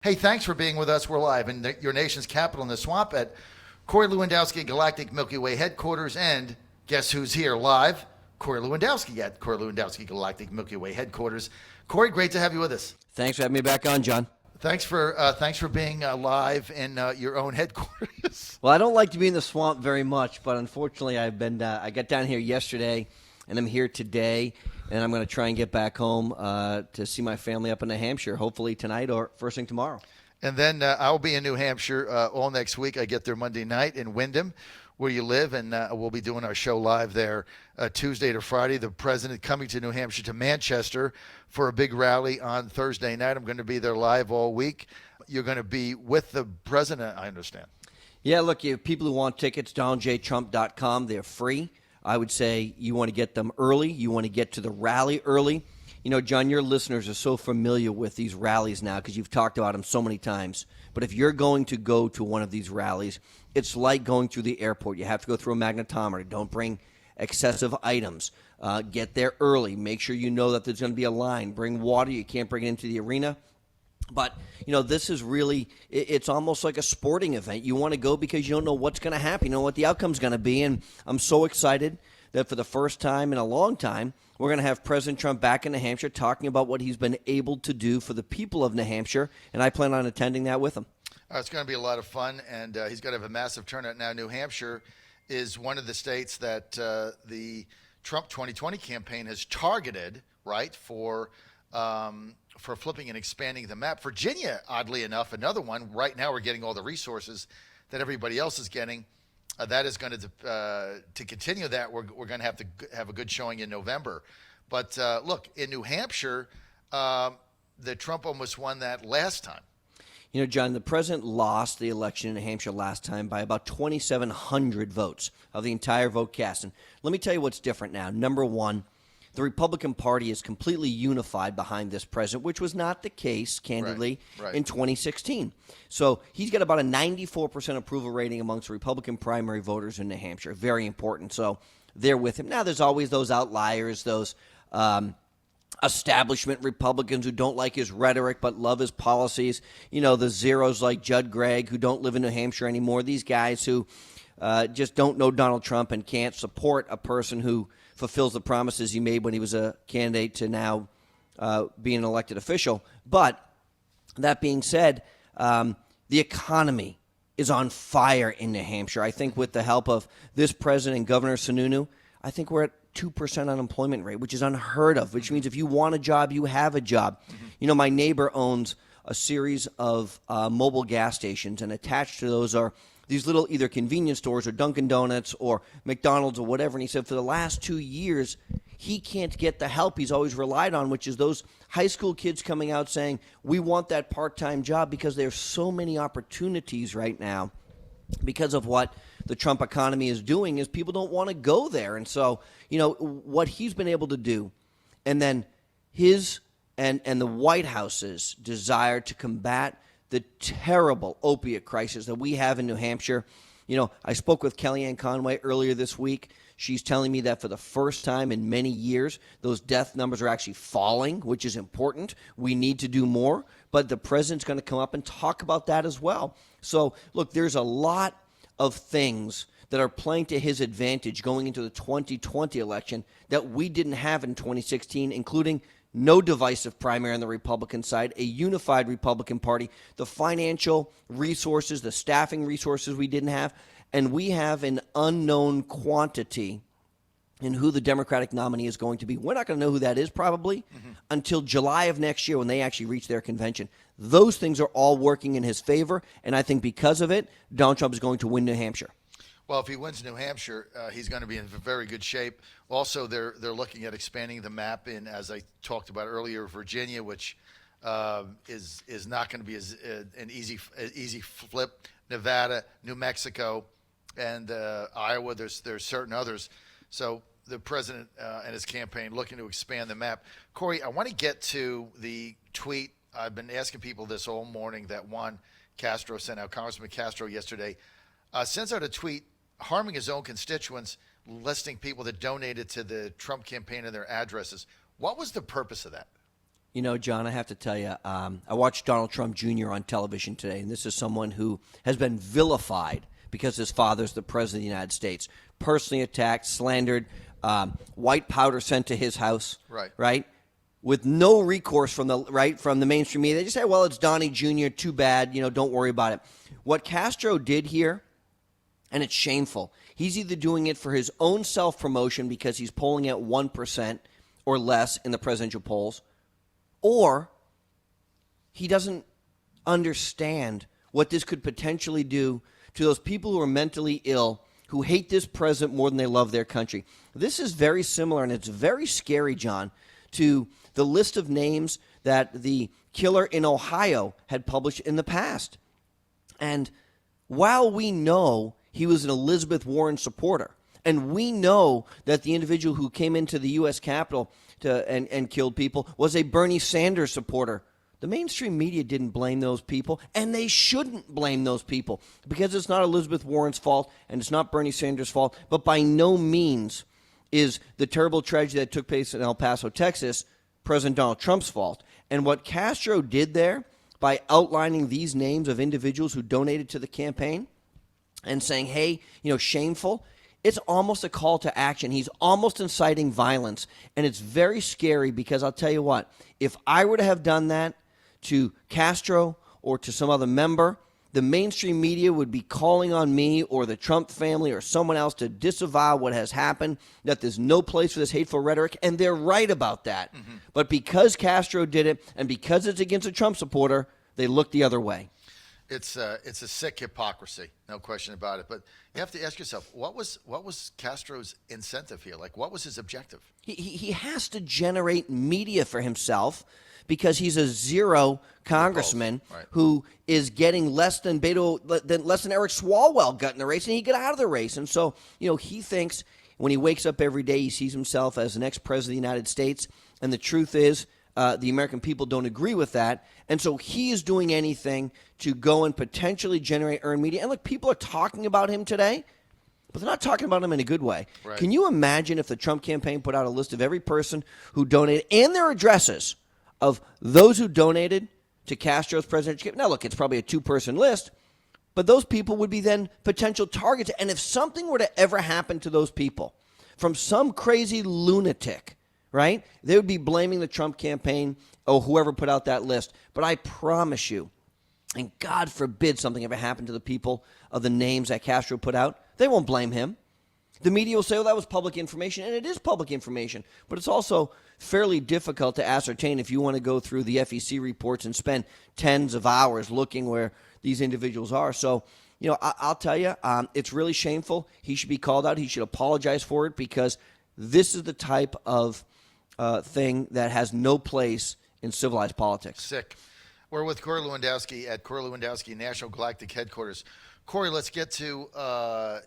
Hey, thanks for being with us. We're live in your nation's capital in the swamp at Corey Lewandowski Galactic Milky Way headquarters. And guess who's here live? Corey Lewandowski at Corey Lewandowski Galactic Milky Way headquarters. Corey, great to have you with us. Thanks for having me back on, John. Thanks for being live in your own headquarters. Well, I don't like to be in the swamp very much, but unfortunately, I got down here yesterday, and I'm here today, and I'm going to try and get back home to see my family up in New Hampshire, hopefully tonight or first thing tomorrow. And then I'll be in New Hampshire all next week. I get there Monday night in Wyndham, where you live, and we'll be doing our show live there Tuesday to Friday. The president coming to New Hampshire to Manchester for a big rally on Thursday night. I'm going to be there live all week. You're going to be with the president, I understand. Yeah, look, you people who want tickets, DonaldJTrump.com, they're free. I would say you want to get them early. You want to get to the rally early. You know, John, your listeners are so familiar with these rallies now because you've talked about them so many times. But if you're going to go to one of these rallies, it's like going through the airport. You have to go through a magnetometer. Don't bring excessive items. Get there early. Make sure you know that there's going to be a line. Bring water. You can't bring it into the arena. But, you know, this is really, it's almost like a sporting event. You want to go because you don't know what's going to happen. You know what the outcome's going to be. And I'm so excited that for the first time in a long time, we're going to have President Trump back in New Hampshire talking about what he's been able to do for the people of New Hampshire. And I plan on attending that with him. It's going to be a lot of fun, and he's going to have a massive turnout. Now, New Hampshire is one of the states that the Trump 2020 campaign has targeted, right, for flipping and expanding the map. Virginia, oddly enough, another one. Right now we're getting all the resources that everybody else is getting. That is going to continue that. We're going to have a good showing in November. But look, in New Hampshire, the Trump almost won that last time. You know, John, the president lost the election in New Hampshire last time by about 2,700 votes of the entire vote cast. And let me tell you what's different now. Number one, the Republican Party is completely unified behind this president, which was not the case, candidly, right. in 2016. So he's got about a 94% approval rating amongst Republican primary voters in New Hampshire. Very important. So they're with him. Now, there's always those outliers, those establishment Republicans who don't like his rhetoric but love his policies. You know, the zeros like Judd Gregg who don't live in New Hampshire anymore. These guys who just don't know Donald Trump and can't support a person who fulfills the promises he made when he was a candidate to now being an elected official. But that being said, the economy is on fire in New Hampshire. I think with the help of this president and Governor Sununu, I think we're at 2% unemployment rate, which is unheard of, which means if you want a job, you have a job. Mm-hmm. You know, my neighbor owns a series of mobile gas stations, and attached to those are these little either convenience stores or Dunkin' Donuts or McDonald's or whatever. And he said for the last 2 years, he can't get the help he's always relied on, which is those high school kids coming out saying, we want that part-time job, because there's so many opportunities right now because of what the Trump economy is doing is people don't want to go there. And so, you know, what he's been able to do, and then his and the White House's desire to combat the terrible opiate crisis that we have in New Hampshire. You know, I spoke with Kellyanne Conway earlier this week. She's telling me that for the first time in many years, those death numbers are actually falling, which is important. We need to do more. But the president's going to come up and talk about that as well. So, look, there's a lot of things that are playing to his advantage going into the 2020 election that we didn't have in 2016, including no divisive primary on the Republican side, a unified Republican Party, the financial resources, the staffing resources we didn't have, and we have an unknown quantity in who the Democratic nominee is going to be. We're not going to know who that is probably until July of next year when they actually reach their convention. Those things are all working in his favor, and I think because of it, Donald Trump is going to win New Hampshire. Well, if he wins New Hampshire, he's going to be in very good shape. Also, they're looking at expanding the map in, as I talked about earlier, Virginia, which is not going to be an easy flip. Nevada, New Mexico, and Iowa. There's certain others. So the president and his campaign looking to expand the map. Corey, I want to get to the tweet. I've been asking people this all morning that Juan Castro sent out, Congressman Castro yesterday, sends out a tweet harming his own constituents, listing people that donated to the Trump campaign and their addresses. What was the purpose of that? You know, John, I have to tell you, I watched Donald Trump Jr. on television today, and this is someone who has been vilified because his father's the president of the United States, personally attacked, slandered, white powder sent to his house, right? With no recourse from the mainstream media. They just say, well, it's Donnie Jr., too bad, don't worry about it. What Castro did here, and it's shameful, he's either doing it for his own self-promotion because he's polling at 1% or less in the presidential polls, or he doesn't understand what this could potentially do to those people who are mentally ill, who hate this president more than they love their country. This is very similar, and it's very scary, John, to the list of names that the killer in Ohio had published in the past. And while we know he was an Elizabeth Warren supporter, and we know that the individual who came into the U.S. Capitol and killed people was a Bernie Sanders supporter, the mainstream media didn't blame those people, and they shouldn't blame those people because it's not Elizabeth Warren's fault and it's not Bernie Sanders' fault, but by no means is the terrible tragedy that took place in El Paso, Texas, President Donald Trump's fault. And what Castro did there by outlining these names of individuals who donated to the campaign and saying, hey, shameful, it's almost a call to action. He's almost inciting violence. And it's very scary because I'll tell you what, if I were to have done that to Castro or to some other member, the mainstream media would be calling on me or the Trump family or someone else to disavow what has happened, that there's no place for this hateful rhetoric, and they're right about that. Mm-hmm. But because Castro did it and because it's against a Trump supporter, they look the other way. It's a sick hypocrisy, no question about it. But you have to ask yourself, what was Castro's incentive here? Like, what was his objective? He has to generate media for himself because he's a zero congressman who is getting less than Eric Swalwell got in the race, and he got out of the race. And so, he thinks when he wakes up every day, he sees himself as the next president of the United States. And the truth is, the American people don't agree with that. And so he is doing anything to go and potentially generate earned media. And look, people are talking about him today, but they're not talking about him in a good way. Right. Can you imagine if the Trump campaign put out a list of every person who donated and their addresses of those who donated to Castro's presidential campaign? Now, look, it's probably a two-person list, but those people would be then potential targets. And if something were to ever happen to those people from some crazy lunatic, right, they would be blaming the Trump campaign or whoever put out that list. But I promise you, and God forbid something ever happened to the people of the names that Castro put out, they won't blame him. The media will say, well, that was public information, and it is public information. But it's also fairly difficult to ascertain if you want to go through the FEC reports and spend tens of hours looking where these individuals are. So, I'll tell you, it's really shameful. He should be called out. He should apologize for it because this is the type of thing that has no place in civilized politics. Sick. We're with Corey Lewandowski at Corey Lewandowski National Galactic Headquarters. Corey, let's get to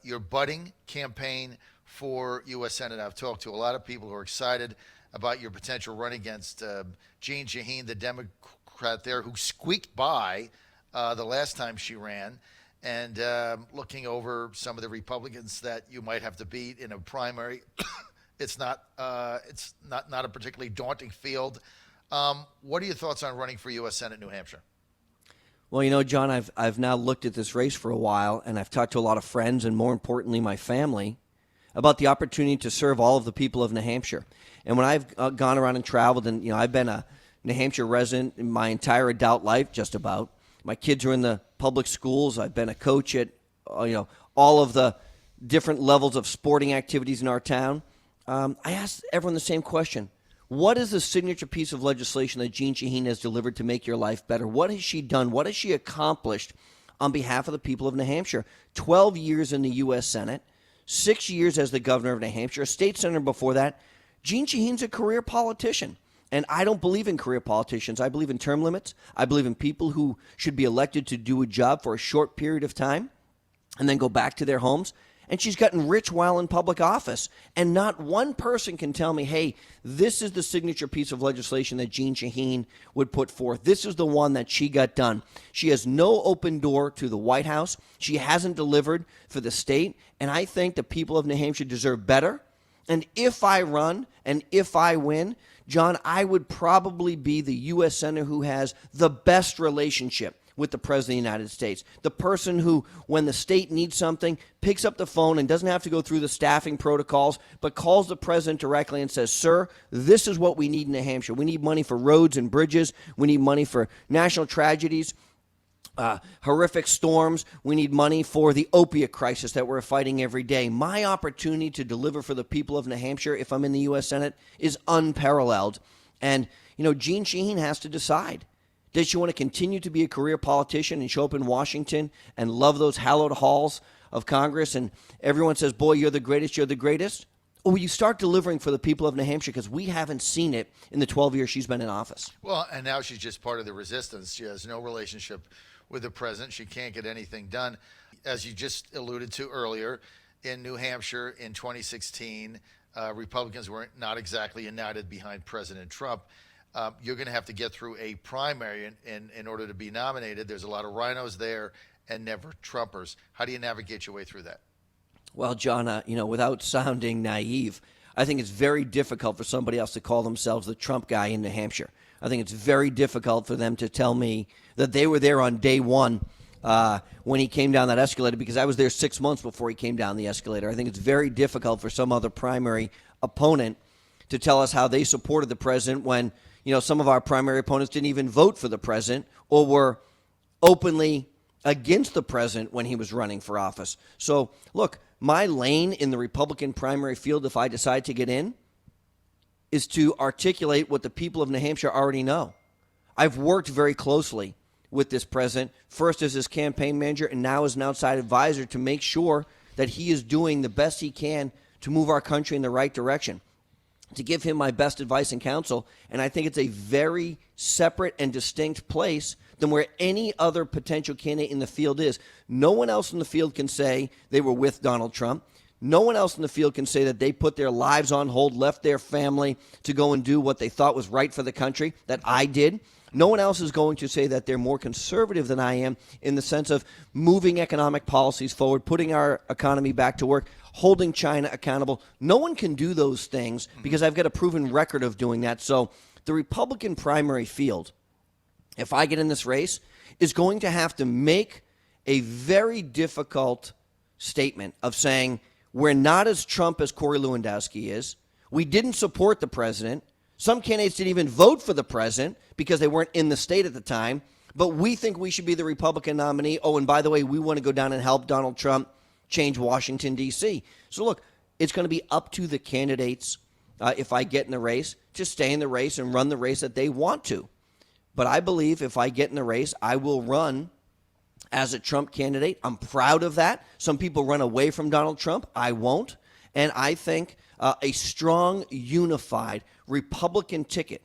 your budding campaign for U.S. Senate. I've talked to a lot of people who are excited about your potential run against Jeanne Shaheen, the Democrat there, who squeaked by the last time she ran. And looking over some of the Republicans that you might have to beat in a primary, it's not a particularly daunting field. What are your thoughts on running for U.S. Senate, New Hampshire? Well, John, I've now looked at this race for a while, and I've talked to a lot of friends and, more importantly, my family about the opportunity to serve all of the people of New Hampshire. And when I've gone around and traveled, and I've been a New Hampshire resident in my entire adult life, just about. My kids are in the public schools. I've been a coach at all of the different levels of sporting activities in our town. I asked everyone the same question. What is the signature piece of legislation that Jeanne Shaheen has delivered to make your life better? What has she done? What has she accomplished on behalf of the people of New Hampshire? 12 years in the U.S. Senate, 6 years as the governor of New Hampshire, a state senator before that. Jeanne Shaheen's a career politician. And I don't believe in career politicians. I believe in term limits. I believe in people who should be elected to do a job for a short period of time and then go back to their homes. And she's gotten rich while in public office. And not one person can tell me, hey, this is the signature piece of legislation that Jeanne Shaheen would put forth. This is the one that she got done. She has no open door to the White House. She hasn't delivered for the state. And I think the people of New Hampshire deserve better. And if I run and if I win, John, I would probably be the U.S. Senator who has the best relationship with the President of the United States. The person who, when the state needs something, picks up the phone and doesn't have to go through the staffing protocols, but calls the President directly and says, sir, this is what we need in New Hampshire. We need money for roads and bridges. We need money for national tragedies, horrific storms. We need money for the opiate crisis that we're fighting every day. My opportunity to deliver for the people of New Hampshire, if I'm in the U.S. Senate, is unparalleled. And, Jeanne Shaheen has to decide. Does she want to continue to be a career politician and show up in Washington and love those hallowed halls of Congress and everyone says, boy, you're the greatest, you're the greatest? Or will you start delivering for the people of New Hampshire, because we haven't seen it in the 12 years she's been in office? Well, and now she's just part of the resistance. She has no relationship with the president. She can't get anything done. As you just alluded to earlier, in New Hampshire in 2016, Republicans were not exactly united behind President Trump. You're going to have to get through a primary in order to be nominated. There's a lot of rhinos there and never Trumpers. How do you navigate your way through that? Well, John, without sounding naive, I think it's very difficult for somebody else to call themselves the Trump guy in New Hampshire. I think it's very difficult for them to tell me that they were there on day one when he came down that escalator, because I was there 6 months before he came down the escalator. I think it's very difficult for some other primary opponent to tell us how they supported the president when some of our primary opponents didn't even vote for the president or were openly against the president when he was running for office. So, look, my lane in the Republican primary field, if I decide to get in, is to articulate what the people of New Hampshire already know. I've worked very closely with this president, first as his campaign manager and now as an outside advisor, to make sure that he is doing the best he can to move our country in the right direction, to give him my best advice and counsel. And I think it's a very separate and distinct place than where any other potential candidate in the field is. No one else in the field can say they were with Donald Trump. No one else in the field can say that they put their lives on hold, left their family to go and do what they thought was right for the country, that I did. No one else is going to say that they're more conservative than I am in the sense of moving economic policies forward, putting our economy back to work, holding China accountable. No one can do those things because I've got a proven record of doing that. So the Republican primary field, if I get in this race, is going to have to make a very difficult statement of saying, we're not as Trump as Corey Lewandowski is. We didn't support the president. Some candidates didn't even vote for the president because they weren't in the state at the time. But we think we should be the Republican nominee. Oh, and by the way, we want to go down and help Donald Trump change Washington, D.C. So look, it's going to be up to the candidates, if I get in the race, to stay in the race and run the race that they want to. But I believe if I get in the race, I will run as a Trump candidate. I'm proud of that. Some people run away from Donald Trump. I won't. And I think a strong, unified Republican ticket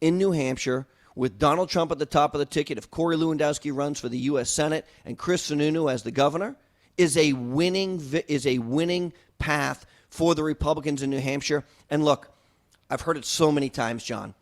in New Hampshire with Donald Trump at the top of the ticket, if Corey Lewandowski runs for the U.S. Senate and Chris Sununu as the governor, is a winning path for the Republicans in New Hampshire. And look, I've heard it so many times, John.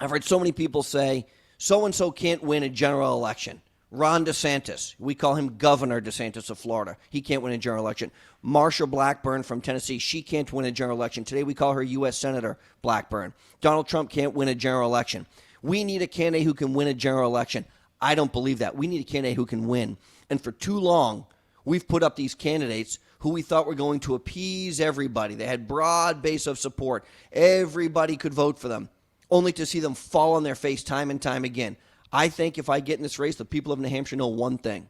I've heard so many people say, so-and-so can't win a general election. Ron DeSantis, we call him Governor DeSantis of Florida. He can't win a general election. Marsha Blackburn from Tennessee, she can't win a general election. Today we call her U.S. Senator Blackburn. Donald Trump can't win a general election. We need a candidate who can win a general election. I don't believe that. We need a candidate who can win. And for too long, we've put up these candidates who we thought were going to appease everybody. They had broad base of support. Everybody could vote for them, only to see them fall on their face time and time again. I think if I get in this race, the people of New Hampshire know one thing.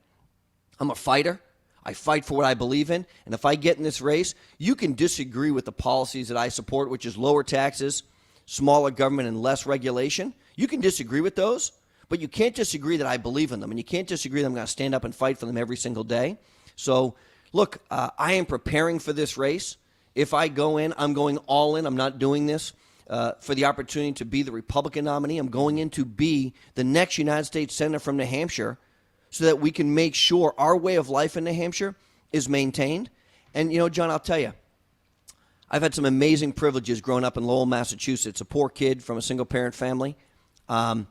I'm a fighter. I fight for what I believe in. And if I get in this race, you can disagree with the policies that I support, which is lower taxes, smaller government, and less regulation. You can disagree with those, but you can't disagree that I believe in them. And you can't disagree that I'm going to stand up and fight for them every single day. So, look, I am preparing for this race. If I go in, I'm going all in. I'm not doing this for the opportunity to be the Republican nominee. I'm going in to be the next United States Senator from New Hampshire so that we can make sure our way of life in New Hampshire is maintained. And, John, I'll tell you, I've had some amazing privileges growing up in Lowell, Massachusetts, a poor kid from a single-parent family. And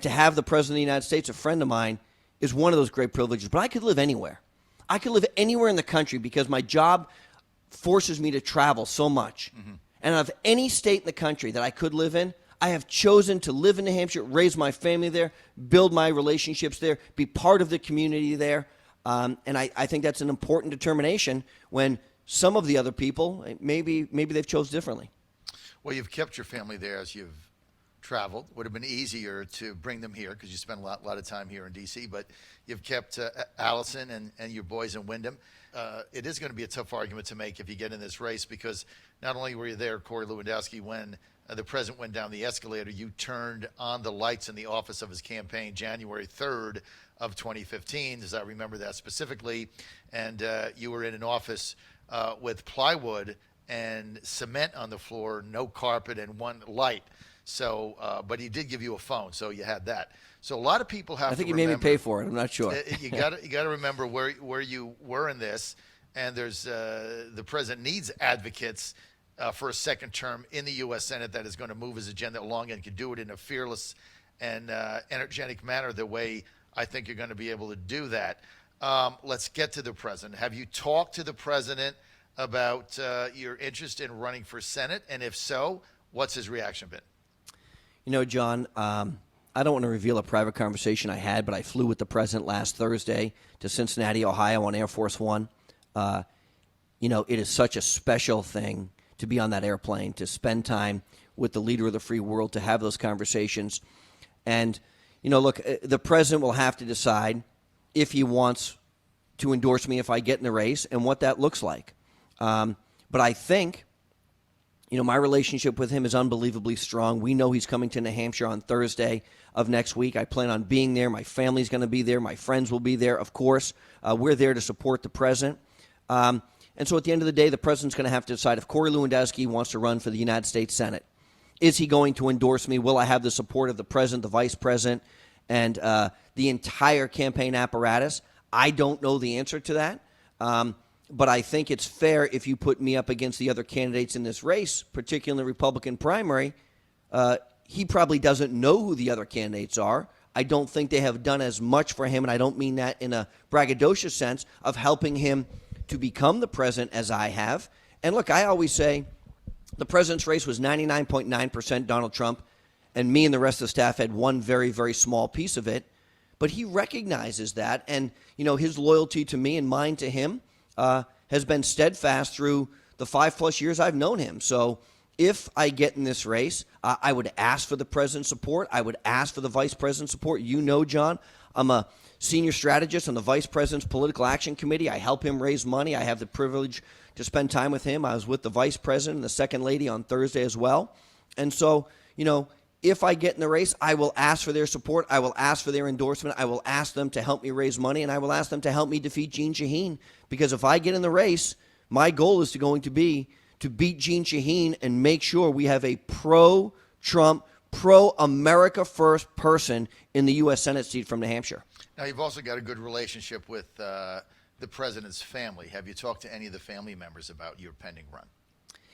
to have the President of the United States, a friend of mine, is one of those great privileges. But I could live anywhere. I could live anywhere in the country because my job forces me to travel so much. Mm-hmm. And out of any state in the country that I could live in, I have chosen to live in New Hampshire, raise my family there, build my relationships there, be part of the community there. And I think that's an important determination when some of the other people, maybe they've chose differently. Well, you've kept your family there as you've traveled. Would have been easier to bring them here because you spend a lot of time here in D.C., but you've kept Allison and your boys in Wyndham. It is going to be a tough argument to make if you get in this race because not only were you there, Corey Lewandowski, when the president went down the escalator, you turned on the lights in the office of his campaign January 3rd of 2015, as I remember that specifically, and you were in an office with plywood and cement on the floor, no carpet, and one light. So, but he did give you a phone, so you had that. So a lot of people have. I think to he remember, made me pay for it. I'm not sure. You got to remember where you were in this, and there's the president needs advocates for a second term in the U.S. Senate that is going to move his agenda along and can do it in a fearless and energetic manner. The way I think you're going to be able to do that. Let's get to the president. Have you talked to the president about your interest in running for Senate, and if so, what's his reaction been? You know, John, I don't want to reveal a private conversation I had, but I flew with the president last Thursday to Cincinnati, Ohio on Air Force One. You know, it is such a special thing to be on that airplane, to spend time with the leader of the free world, to have those conversations. And, you know, look, the president will have to decide if he wants to endorse me if I get in the race and what that looks like. But I think, you know, my relationship with him is unbelievably strong. We know he's coming to New Hampshire on Thursday of next week. I plan on being there. My family's going to be there. My friends will be there, of course. We're there to support the president. And so at the end of the day, the president's going to have to decide if Corey Lewandowski wants to run for the United States Senate. Is he going to endorse me? Will I have the support of the president, the vice president, and the entire campaign apparatus? I don't know the answer to that. But I think it's fair if you put me up against the other candidates in this race, particularly in the Republican primary. He probably doesn't know who the other candidates are. I don't think they have done as much for him, and I don't mean that in a braggadocious sense of helping him to become the president as I have. And look, I always say the president's race was 99.9% Donald Trump, and me and the rest of the staff had one very, very small piece of it. But he recognizes that, and you know his loyalty to me and mine to him has been steadfast through the 5+ years I've known him. So if I get in this race, I would ask for the president's support. I would ask for the vice president's support. You know, John, I'm a senior strategist on the vice president's political action committee. I help him raise money. I have the privilege to spend time with him. I was with the vice president and the second lady on Thursday as well. And so, you know, if I get in the race, I will ask for their support. I will ask for their endorsement. I will ask them to help me raise money, and I will ask them to help me defeat Jeanne Shaheen. Because if I get in the race, my goal is going to be to beat Jeanne Shaheen and make sure we have a pro-Trump, pro-America first person in the U.S. Senate seat from New Hampshire. Now, you've also got a good relationship with the president's family. Have you talked to any of the family members about your pending run?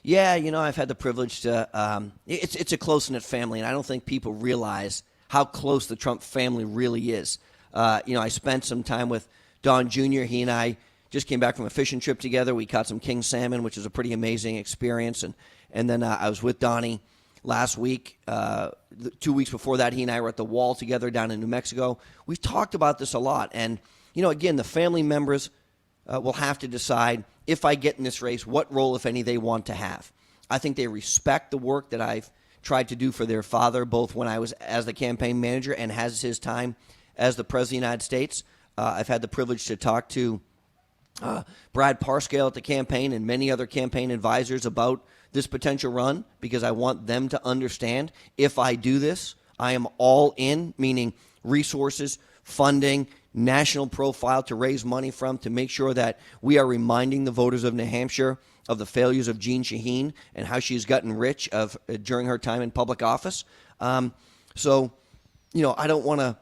Yeah, you know, I've had the privilege to it's a close-knit family, and I don't think people realize how close the Trump family really is. You know, I spent some time with Don Jr. He and I just came back from a fishing trip together. We caught some king salmon, which is a pretty amazing experience. And then I was with Donnie last week. 2 weeks before that, he and I were at the wall together down in New Mexico. We've talked about this a lot. And, you know, again, the family members will have to decide if I get in this race, what role, if any, they want to have. I think they respect the work that I've tried to do for their father, both when I was as the campaign manager and has his time as the President of the United States. I've had the privilege to talk to Brad Parscale at the campaign and many other campaign advisors about this potential run because I want them to understand if I do this, I am all in, meaning resources, funding, national profile to raise money from to make sure that we are reminding the voters of New Hampshire of the failures of Jeanne Shaheen and how she's gotten rich during her time in public office. So, you know, I don't want to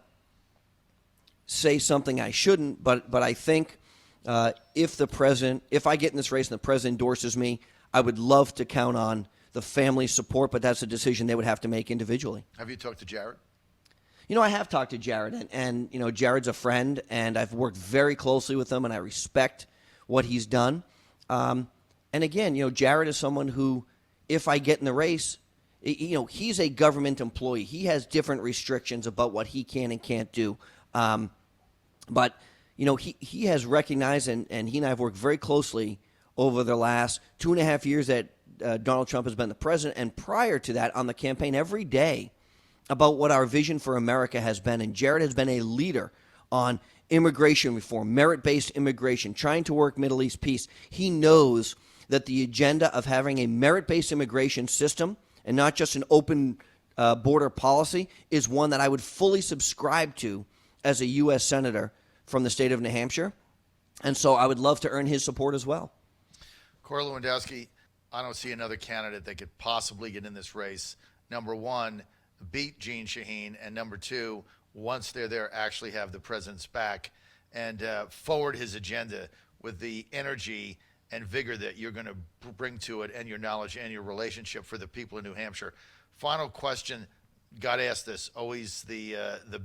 say something I shouldn't, but I think if I get in this race and the president endorses me, I would love to count on the family's support, but that's a decision they would have to make individually. Have you talked to Jared? You know, I have talked to Jared, and you know, Jared's a friend, and I've worked very closely with him, and I respect what he's done. And again, you know, Jared is someone who, if I get in the race, he's a government employee. He has different restrictions about what he can and can't do. But he has recognized, and he and I have worked very closely over the last 2.5 years that Donald Trump has been the president, and prior to that on the campaign every day about what our vision for America has been. And Jared has been a leader on immigration reform, merit-based immigration, trying to work Middle East peace. He knows that the agenda of having a merit-based immigration system and not just an open border policy is one that I would fully subscribe to as a U.S. Senator from the state of New Hampshire. And so I would love to earn his support as well. Corey Lewandowski, I don't see another candidate that could possibly get in this race. Number one, beat Jeanne Shaheen, and number two, once they're there, actually have the president's back and forward his agenda with the energy and vigor that you're going to bring to it, and your knowledge and your relationship for the people in New Hampshire. Final question, got to ask this, always the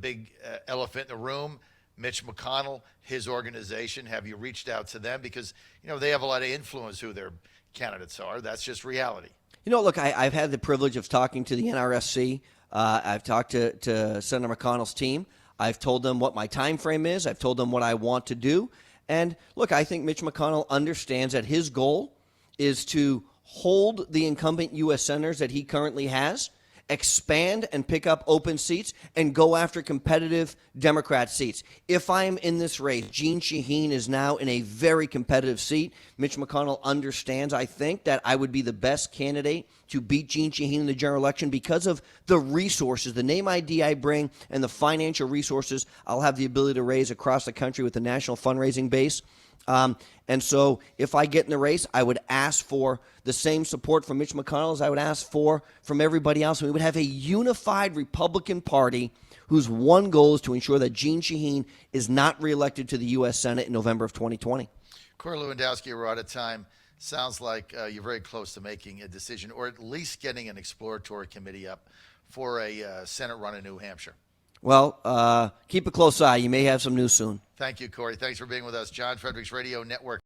big elephant in the room, Mitch McConnell, his organization. Have you reached out to them? Because, they have a lot of influence who their candidates are. That's just reality. Look, I've had the privilege of talking to the NRSC. I've talked to Senator McConnell's team. I've told them what my time frame is. I've told them what I want to do. And look, I think Mitch McConnell understands that his goal is to hold the incumbent U.S. senators that he currently has, expand and pick up open seats, and go after competitive Democrat seats. If I'm in this race, Jeanne Shaheen is now in a very competitive seat. Mitch McConnell understands, I think, that I would be the best candidate to beat Jeanne Shaheen in the general election because of the resources, the name ID I bring, and the financial resources I'll have the ability to raise across the country with the national fundraising base. And so if I get in the race, I would ask for the same support from Mitch McConnell as I would ask for from everybody else. We would have a unified Republican Party whose one goal is to ensure that Jeanne Shaheen is not reelected to the U.S. Senate in November of 2020. Corey Lewandowski, we're out of time. Sounds like you're very close to making a decision, or at least getting an exploratory committee up for a Senate run in New Hampshire. Well, keep a close eye. You may have some news soon. Thank you, Corey. Thanks for being with us. John Fredericks Radio Network.